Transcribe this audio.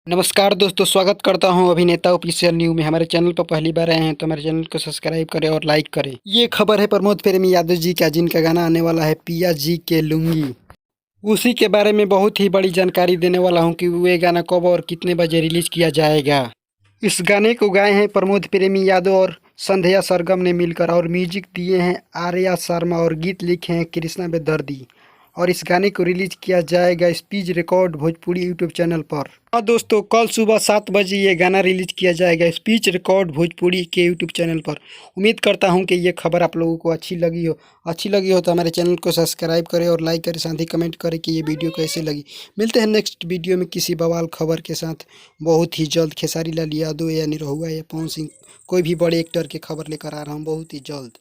नमस्कार दोस्तों, स्वागत करता हूं अभिनेता ऑफिशियल न्यू में। हमारे चैनल पर पहली बार आए हैं तो हमारे चैनल को सब्सक्राइब करें और लाइक करें। ये खबर है प्रमोद प्रेमी यादव जी का, जिनका गाना आने वाला है पिया जी के लुंगी। उसी के बारे में बहुत ही बड़ी जानकारी देने वाला हूं कि वो ये गाना कब और कितने बजे रिलीज किया जाएगा। इस गाने को गाए हैं प्रमोद प्रेमी यादव और संध्या सरगम ने मिलकर, और म्यूजिक दिए हैं आर्या शर्मा और गीत लिखे हैं कृष्णा बेदर्दी। और इस गाने को रिलीज किया जाएगा speech record Bhojpuri YouTube channel पर। हाँ दोस्तों, कल सुबह 7 बजे ये गाना रिलीज किया जाएगा स्पीच रिकॉर्ड भोजपुरी के यूट्यूब चैनल पर। उम्मीद करता हूँ कि ये खबर आप लोगों को अच्छी लगी हो तो हमारे चैनल को सब्सक्राइब करें और लाइक करें, साथ ही कमेंट करें कि ये वीडियो कैसे लगी। मिलते हैं नेक्स्ट वीडियो में किसी बवाल खबर के साथ बहुत ही जल्द। खेसारी लाल यादव या निरहुआ या पवन सिंह, कोई भी बड़े एक्टर की खबर लेकर आ रहा हूँ बहुत ही जल्द।